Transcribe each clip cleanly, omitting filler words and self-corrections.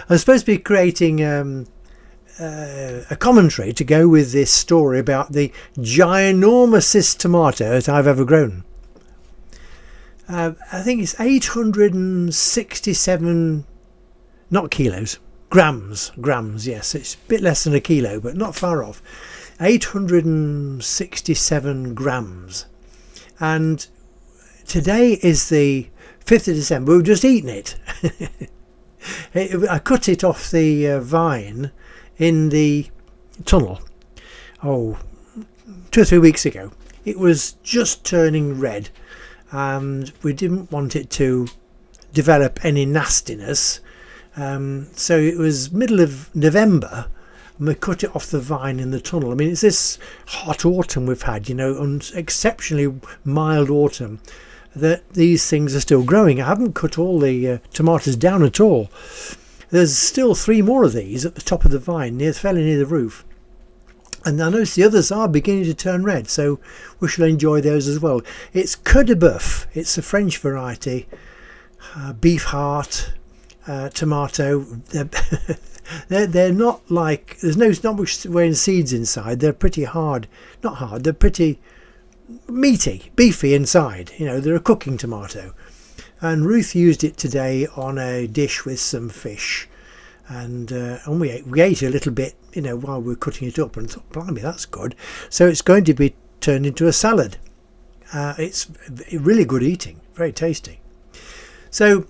I'm supposed to be creating a commentary to go with this story about the Ginormasist tomato that I've ever grown. I think it's 867, not kilos, grams, yes, it's a bit less than a kilo, but not far off. 867 grams. And today is the 5th of December. We've just eaten it. I cut it off the vine in the tunnel, 2 or 3 weeks ago. It was just turning red, and we didn't want it to develop any nastiness. So it was middle of November, and we cut it off the vine in the tunnel. I mean, it's this hot autumn we've had, exceptionally mild autumn, that these things are still growing. I haven't cut all the tomatoes down at all. There's still 3 more of these at the top of the vine, fairly near the roof. And I notice the others are beginning to turn red, so we shall enjoy those as well. It's Queue de Boeuf. It's a French variety, beef heart tomato. They're not like, there's not much weighing seeds inside. They're pretty hard, not hard, they're pretty meaty, beefy inside. They're a cooking tomato. And Ruth used it today on a dish with some fish, and we ate a little bit, while we were cutting it up, and thought, blimey, that's good. So it's going to be turned into a salad. It's really good eating, very tasty. So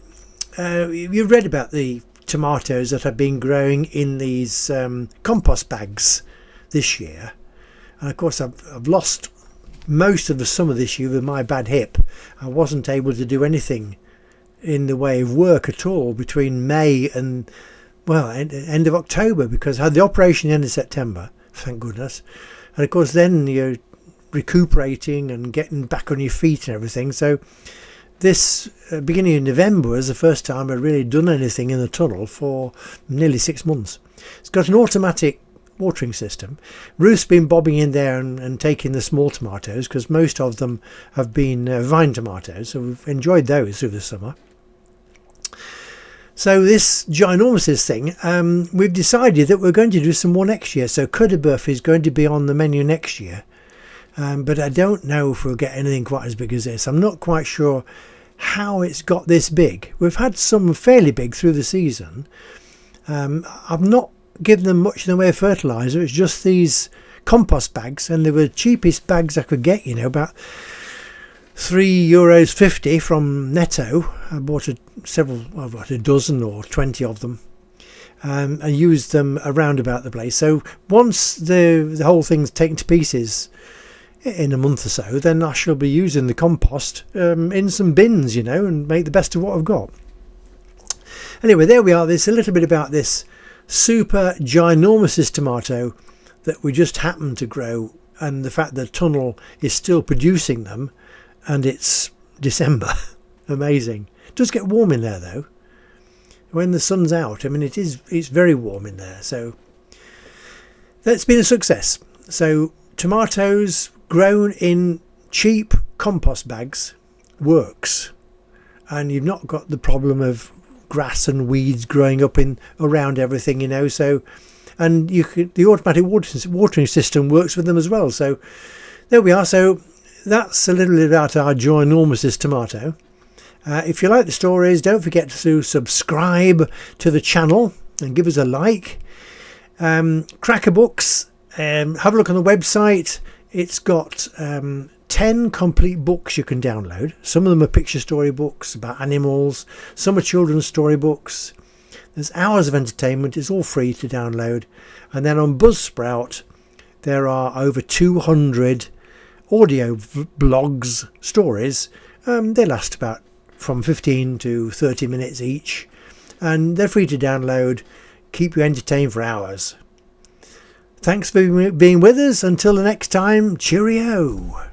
you've read about the tomatoes that have been growing in these compost bags this year, and of course I've lost most of the summer this year with my bad hip. I wasn't able to do anything in the way of work at all between May and end of October, because I had the operation end of September, thank goodness, and of course then you're recuperating and getting back on your feet and everything. So this beginning of November was the first time I'd really done anything in the tunnel for nearly 6 months. It's got an automatic watering system. Ruth's been bobbing in there and taking the small tomatoes, because most of them have been vine tomatoes, so we've enjoyed those through the summer. So this Ginormasist thing, we've decided that we're going to do some more next year. So Queue de Boeuf is going to be on the menu next year, but I don't know if we'll get anything quite as big as this. I'm not quite sure how it's got this big. We've had some fairly big through the season. I've not given them much in the way of fertiliser. It's just these compost bags, and they were the cheapest bags I could get, about €3.50 from Netto. I bought a dozen or 20 of them, and used them around about the place. So once the whole thing's taken to pieces in a month or so, then I shall be using the compost in some bins, and make the best of what I've got. Anyway, there we are. There's a little bit about this super Ginormasist tomato that we just happened to grow, and the fact that the tunnel is still producing them, and it's December. Amazing. It does get warm in there though when the sun's out. I mean, it's very warm in there, so that's been a success. So tomatoes grown in cheap compost bags works, and you've not got the problem of grass and weeds growing up around everything, so, and the automatic watering system works with them as well. So there we are. So that's a little bit about our Ginormasist tomato. If you like the stories, don't forget to subscribe to the channel and give us a like. Cracker Books, have a look on the website. It's got 10 complete books you can download. Some of them are picture story books about animals, some are children's story books. There's hours of entertainment. It's all free to download. And then on Buzzsprout there are over 200 audio blogs, stories. They last about from 15 to 30 minutes each, and they're free to download, keep you entertained for hours. Thanks for being with us. Until the next time, cheerio.